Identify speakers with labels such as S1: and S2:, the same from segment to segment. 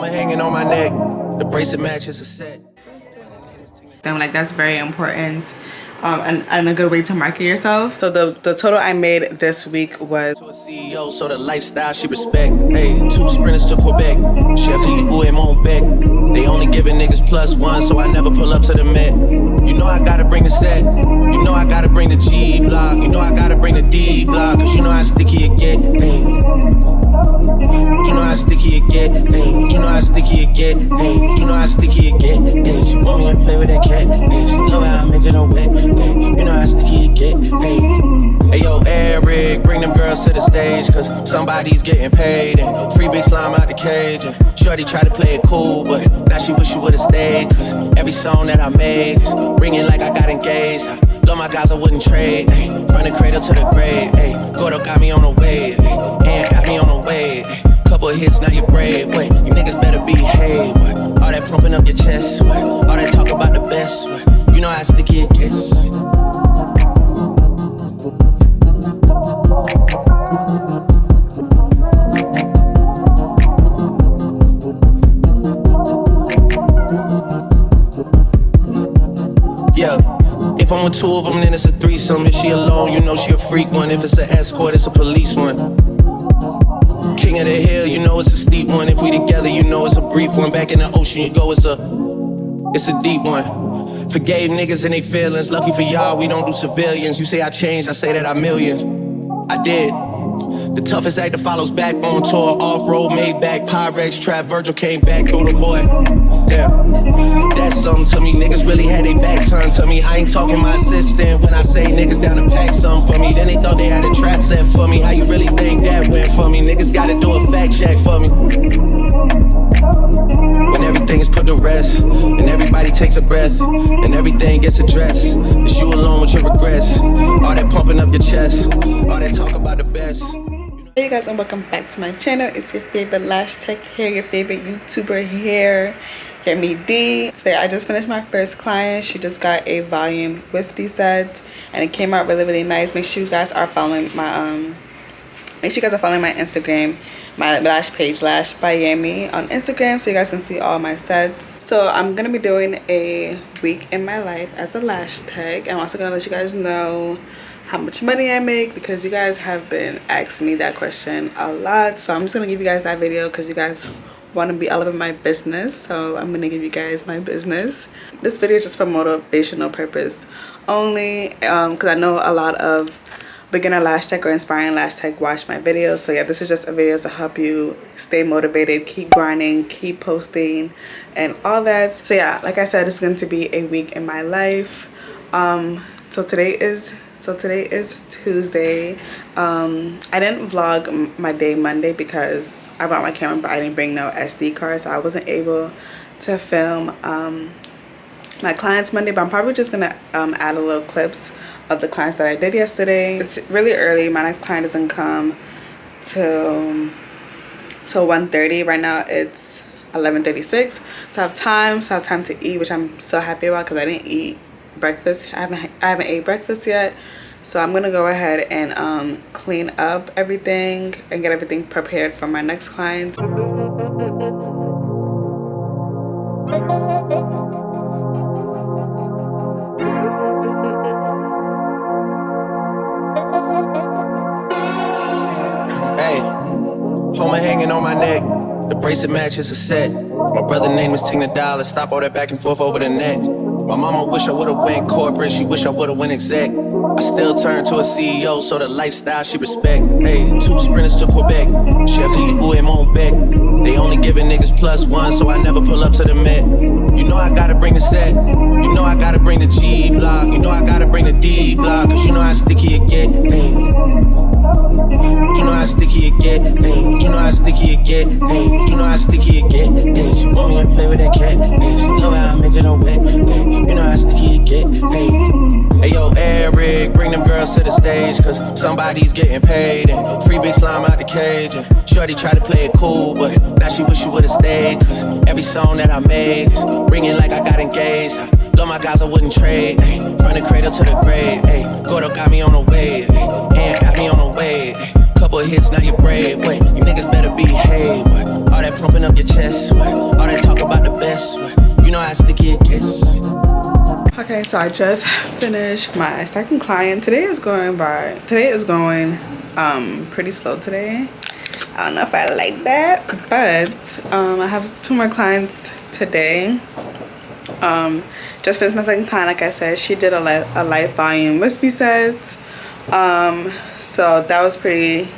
S1: Helmet hanging on my neck. The bracelet matches a set.
S2: I'm like, that's very important. And a good way to market yourself. So the total I made this week was
S1: To a CEO, so the lifestyle she respect. Hey, 2 sprinters to Quebec. Chef Eagle and Montbec. They only giving niggas +1, so I never pull up to the Met. You know I gotta bring the set. You know I gotta bring the G block. You know I gotta bring the D block. Cause you know how sticky it get. Hey. You know how sticky it get. Hey. You know how sticky it get. Hey. You know how sticky it get. Hey. She want me to play with that cat. Hey. She love how I make it on wet. Hey. You know how sticky it get. Hey. Hey yo, Eric, bring them girls to the stage. Cause somebody's getting paid. And free big slime out the cage. And shorty tried to play it cool, but now she wish she would've stayed. Cause every song that I made is ringing like I got engaged. I love my guys, I wouldn't trade. Ay, from the cradle to the grave. Ay, Goyard got me on the way. And got me on the way. Ay, couple of hits, now you're brave. Wait, you niggas better behave. What? All that pumping up your chest. What? All that talk about the best. What? You know how sticky it gets. Yeah, if I'm with 2 of them, then it's a threesome. If she alone, you know she a freak one. If it's an escort, it's a police one. King of the hill, you know it's a steep one. If we together, you know it's a brief one. Back in the ocean, you go, it's a deep one. Forgave niggas and they feelings. Lucky for y'all, we don't do civilians. You say I changed, I say that I million. I did. The toughest actor follows back on tour. Off-road, made back, Pyrex, trap, Virgil came back through the boy. Yeah, that's something to me. Niggas really had their back turned to me. I ain't talking my assistant when I say niggas down to pack something for me. Then they thought they had a trap set for me. How you really think that went for me? Niggas gotta do a fact check for me. When everything's put to rest, and everybody takes a breath, and everything gets addressed, it's you alone with your regrets. All that pumping up your chest, all that talk about the best.
S2: Hey guys, and welcome back to my channel. It's your favorite Lash Tech here, your favorite YouTuber here. Get me D. So yeah, I just finished my first client. She just got a volume wispy set, and it came out really nice. Make sure you guys are following my Instagram, my lash page, Lash by Yami on Instagram, so you guys can see all my sets. So I'm gonna be doing a week in my life as a lash tech. I'm also gonna let you guys know how much money I make, because you guys have been asking me that question a lot. So I'm just gonna give you guys that video because you guys want to be all over my business. So I'm gonna give you guys my business. This video is just for motivational purpose only, because I know a lot of beginner lash tech or inspiring lash tech watch my videos. So yeah, this is just a video to help you stay motivated, keep grinding, keep posting and all that. So yeah, like I said, it's going to be a week in my life. So today is Tuesday. I didn't vlog my day Monday because I brought my camera, but I didn't bring no SD card, so I wasn't able to film my clients Monday. But I'm probably just gonna add a little clips of the clients that I did yesterday. It's really early. My next client doesn't come till 1:30. Right now it's 11:36, so I have time to eat, which I'm so happy about because I didn't eat breakfast. I haven't ate breakfast yet. So I'm gonna go ahead and clean up everything and get everything prepared for my next client.
S1: Helmet hanging on my neck. The bracelet matches a set. My brother name is Ting the Dollar. Stop all that back and forth over the net. My mama wish I would've went corporate. She wish I would've went exec. I still turn to a CEO, so the lifestyle she respect. Hey, 2 sprinters to Quebec. Chef Eagle and Montbec. They only giving niggas +1, so I never pull up to the Met. You know I gotta bring the set. You know I gotta bring the G block. You know I gotta bring the D block. Cause you know how sticky it get. Hey. You know how sticky it get. Hey. You know how sticky it get. Hey. You know how sticky it get. Hey. She want me to play with that cat. Hey. She love how I make it on wet. Hey. You know how sticky it get. Hey. Hey yo, Eric, bring them girls to the stage. Cause somebody's getting paid. And free big slime out the cage. And shorty tried to play it cool, but now she wish she would've stayed. Cause every song that I made is ringing like I got engaged. I love my guys, I wouldn't trade. Ay, from the cradle to the grave. Ay, Goyard got me on the way. And got me on the way. Ay, couple of hits, now you're brave. Wait, you niggas better behave. What? All All that pumping up your chest, what? All that talk about the best, what? You know how sticky it gets.
S2: Okay, so I just finished my second client. Today is going pretty slow today. I don't know if I like that, but I have 2 more clients today. Just finished my second client. Like I said, she did a light volume wispy set. So that was pretty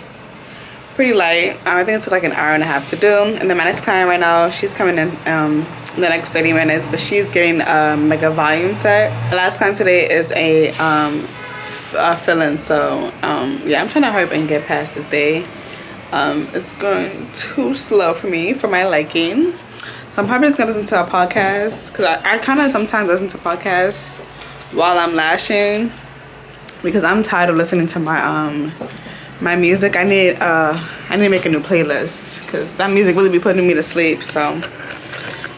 S2: light. I think it took like an hour and a half to do. And then my next client right now, she's coming in the next 30 minutes, but she's getting like a volume set. The last client today is a fill-in. So yeah, I'm trying to hurry up and get past this day. It's going too slow for me, for my liking. So I'm probably just gonna listen to a podcast, because I kind of sometimes listen to podcasts while I'm lashing, because I'm tired of listening to my music. I need to make a new playlist, because that music really be putting me to sleep. So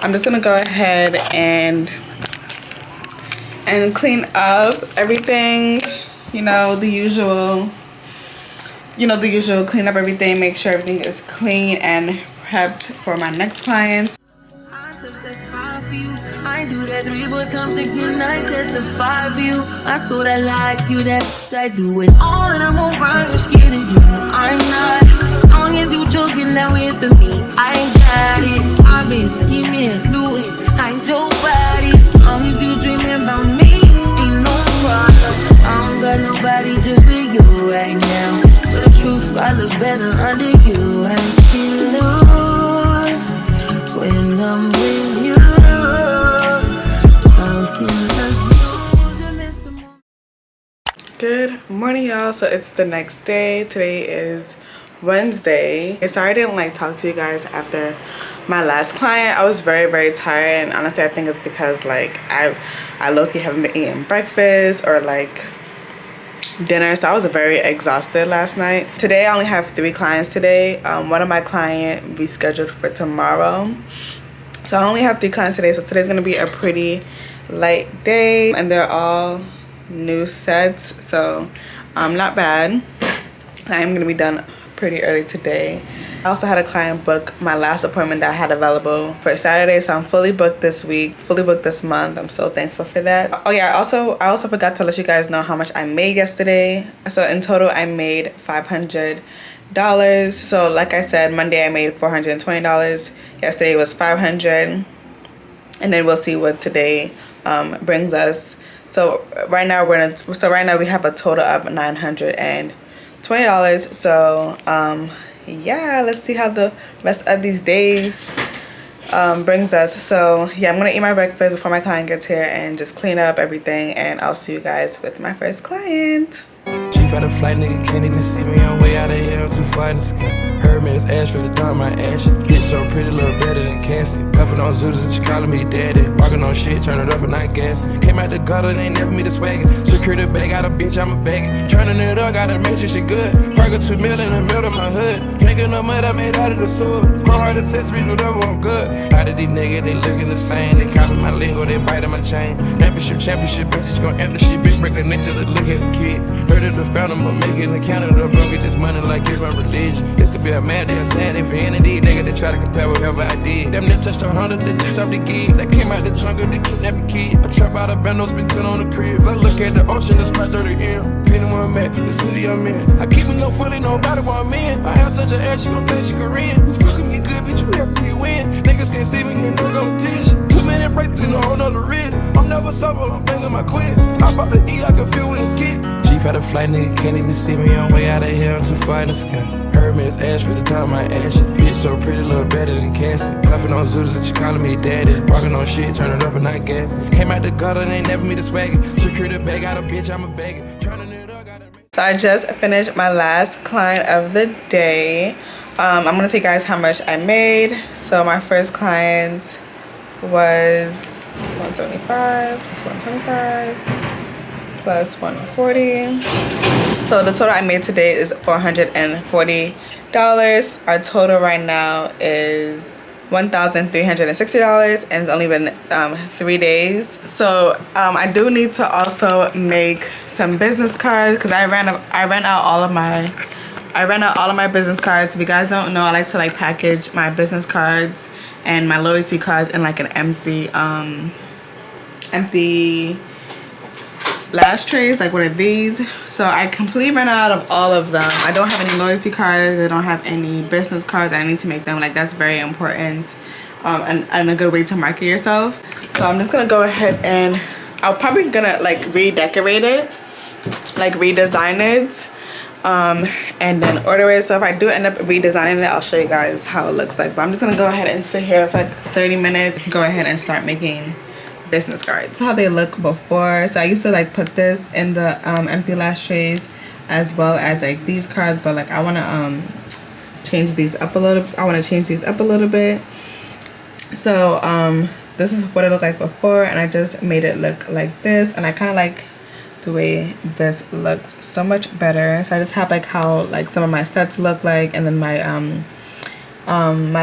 S2: I'm just gonna go ahead and clean up everything. You know, the usual. Clean up everything, make sure everything is clean and prepped for my next clients.
S3: I do that 3 more times again, I testify for you. I thought I like you, that's I do it. All of them won't run, you're scared of you. I'm not. As long as you joking now with me, I got it. I've been scheming, fluid, I ain't your body. As long as you dreaming about me, ain't no problem. I don't got nobody just with you right now. But the truth, I look better under you. I feel lost when I'm with you.
S2: Good morning, y'all. So it's the next day. Today is Wednesday. Sorry I didn't talk to you guys after my last client. I was very tired, and honestly I think it's because I low-key haven't been eating breakfast or dinner, so I was very exhausted last night. Today I only have 3 clients today. One of my clients rescheduled for tomorrow, so I only have 3 clients today. So today's gonna be a pretty light day, and they're all new sets, so not bad. I'm gonna be done pretty early today. I also had a client book my last appointment that I had available for Saturday, so I'm fully booked this week, fully booked this month. I'm so thankful for that. Oh yeah, I also forgot to let you guys know how much I made yesterday. So in total I made $500. So like I said, Monday I made $420. Yesterday was $500, and then we'll see what today brings us. So right now we have a total of $920. So yeah, let's see how the rest of these days brings us. So yeah, I'm gonna eat my breakfast before my client gets here and just clean up everything, and I'll see you guys with my first client.
S4: Chief out of flight, nigga can't even see me on way out of here, I'm too far in the sky. Heard me, it's Ash, really done my ash. Bitch so pretty, look better than Cassie. Puffin' on Zooters and she calling me daddy. Walking on shit, turn it up and not gas. Came out the gutter, they ain't never me the swaggin'. Security bag, got a bitch, I'm a baggin'. Turning it up, gotta make sure she good. Park 2 mil in the middle of my hood. Drinking the mud I made out of the sewer. Grow hard accessories, whatever, I'm good. Out of these niggas, they looking the same. They copy my lingo, they biting my chain. Championship, bitches gon' empty shit. Bitch break the neck to look at the kid. Heard of the found them, but make it in Canada. Bro, get this money like it's my religion. It could be a mad day or sad day for any of these niggas that try to compare whatever I did. Them that touched 100, they just off the gig. That came out the jungle, they kidnapped a kid. I trap out of bandos, been 10 on the crib. Look at the ocean, it's my 30 M. Penny where I'm at, the city I'm in. I keep me no fully, nobody want me in. I have touch her ass, she gon' think she Korean. You fucking me good, bitch, you helping me win. Niggas can't see me in no competition. 2 minute breaks in a whole nother red. I'm never sober, I'm thinking my quit. I'm about to eat like a feel when a kid. Chief out of flight, nigga can't even see me on way out of here, I'm too far in the sky. Heard me, it's Ash, really done my ash. Bitch so pretty, look better than Cassie. Puffin' on Zooters and she calling me daddy. Walking on shit, turn it up and not gas. Came out the gutter, they ain't never me the swagger. Security bag, got a bitch, I'm a bagger. Turning it up, gotta make.
S2: So I just finished my last client of the day. I'm gonna tell you guys how much I made. So my first client was 175 plus 125 plus 140. So the total I made today is $440. Our total right now is $1,360, and it's only been 3 days. So I do need to also make some business cards, because I ran out all of my I ran out all of my business cards. If you guys don't know, I like to like package my business cards and my loyalty cards in like an empty lash trays, like one of these. So I completely ran out of all of them. I don't have any loyalty cards. I don't have any business cards. I need to make them. Like, that's very important, and a good way to market yourself. So I'm just gonna go ahead and I'm probably gonna like redecorate it, like redesign it, and then order it. So if I do end up redesigning it, I'll show you guys how it looks like. But I'm just gonna go ahead and sit here for like 30 minutes, go ahead and start making business cards. This is how they look before. So I used to like put this in the empty lash trays as well as like these cards, but like I want to change these up a little bit. So this is what it looked like before, and I just made it look like this, and I kind of like the way this looks so much better. So I just have like how like some of my sets look like, and then my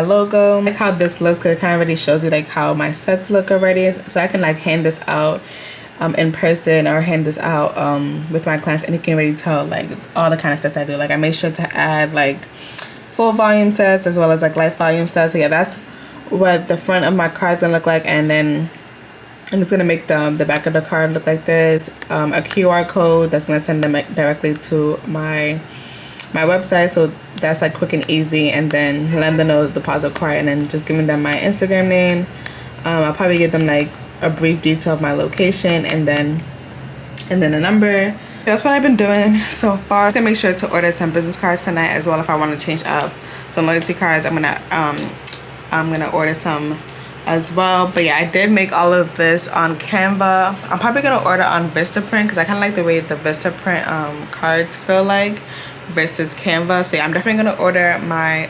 S2: logo, like how this looks, because it kind of already shows you like how my sets look already. So I can like hand this out in person or hand this out with my clients, and you can already tell like all the kind of sets I do. Like I made sure to add like full volume sets as well as like light volume sets. So yeah, that's what the front of my card is gonna look like, and then I'm just gonna make the back of the card look like this. A QR code that's gonna send them directly to my website, so that's like quick and easy. And then let them know the deposit card, and then just giving them my Instagram name. I'll probably give them like a brief detail of my location, and then a number. That's what I've been doing so far. I'm gonna make sure to order some business cards tonight as well. If I want to change up some loyalty cards, I'm gonna order some as well. But yeah, I did make all of this on Canva. I'm probably gonna order on Vistaprint because I kind of like the way the Vistaprint cards feel like versus Canva. So yeah, I'm definitely gonna order my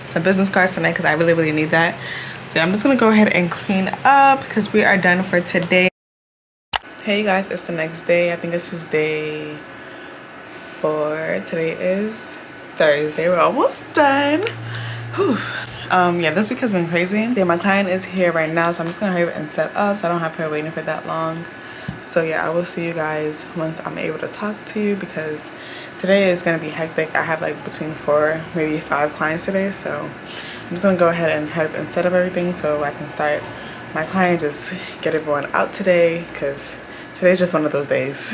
S2: some business cards tonight because I really need that. So yeah, I'm just gonna go ahead and clean up because we are done for today. Hey you guys, it's the next day. I think this is day 4. Today is Thursday. We're almost done. Whew. Yeah, this week has been crazy. Yeah, my client is here right now, so I'm just gonna hurry up and set up so I don't have her waiting for that long. So yeah, I will see you guys once I'm able to talk to you, because today is gonna be hectic. I have like between 4, maybe 5 clients today, so I'm just gonna go ahead and hurry up and set up everything so I can start my client, just get everyone out today, because today's just one of those days.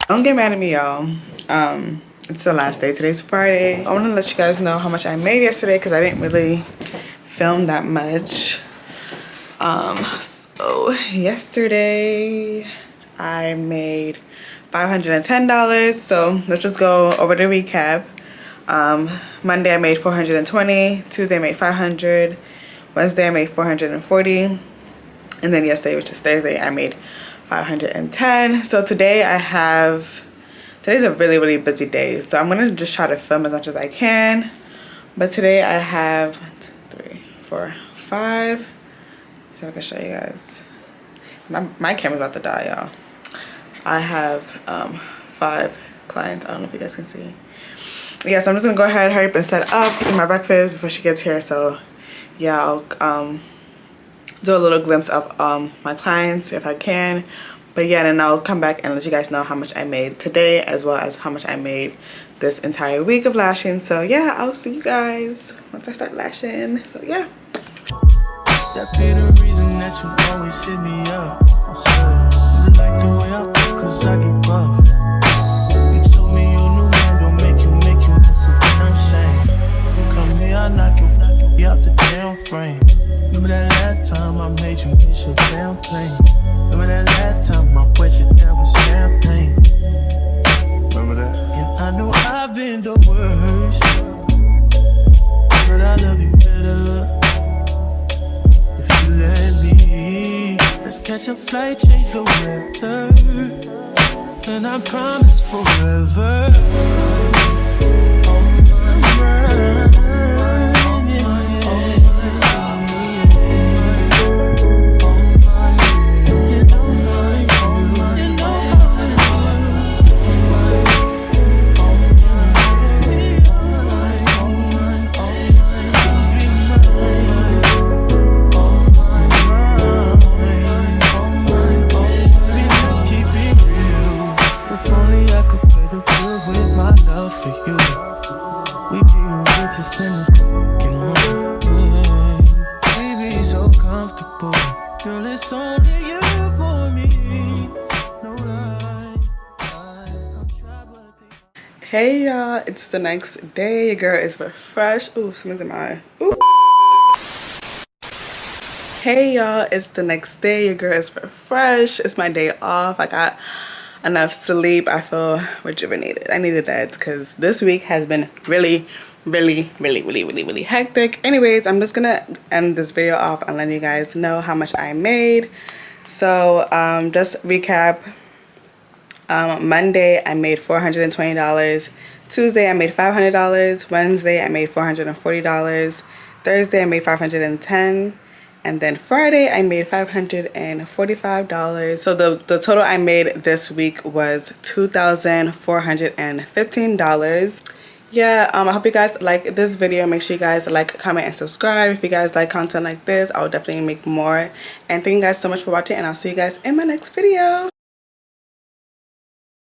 S2: Don't get mad at me, y'all. It's the last day. Today's Friday. I want to let you guys know how much I made yesterday because I didn't really film that much. So yesterday I made $510. So let's just go over the recap. Monday I made $420. Tuesday I made $500. Wednesday I made $440. And then yesterday, which is Thursday, I made $510. So today today's a really busy day, so I'm gonna just try to film as much as I can. But today I have 1, 2, 3, 4, 5. See if I can show you guys. My camera's about to die, y'all. I have 5 clients. I don't know if you guys can see. Yeah, so I'm just gonna go ahead, hurry up and set up, eat my breakfast before she gets here. So yeah, I'll do a little glimpse of my clients if I can. But yeah, then I'll come back and let you guys know how much I made today, as well as how much I made this entire week of lashing. So yeah, I'll see you guys once I start lashing. So yeah.
S5: That be the reason that you always hit me up. I swear, you like the way I feel, cause I get buff. You told me your new man don't make you miss a damn shame. You come here, I knock you off the damn frame. Remember that last time I made you miss your damn plane. Remember that last time I wet you down with champagne. Remember that? And catch a flight, change the weather, and I promise forever. If only I could pay the bills with my love for you. We'd be richest in this fucking world. We'd be so comfortable. Girl, it's only you for me. No lie. I'm traveling.
S2: Hey y'all, it's the next day. Your girl is refreshed. Ooh, something's in my eye. Ooh. Hey y'all, it's the next day. Your girl is refreshed. It's my day off. I got enough sleep. I feel rejuvenated. I needed that because this week has been really hectic. Anyways, I'm just gonna end this video off and let you guys know how much I made. So just recap. Monday I made $420. Tuesday I made $500. Wednesday I made $440. Thursday I made $510. And then Friday I made $545. So the total I made this week was $2,415. Yeah, I hope you guys like this video. Make sure you guys like, comment, and subscribe. If you guys like content like this, I'll definitely make more. And thank you guys so much for watching, and I'll see you guys in my next video.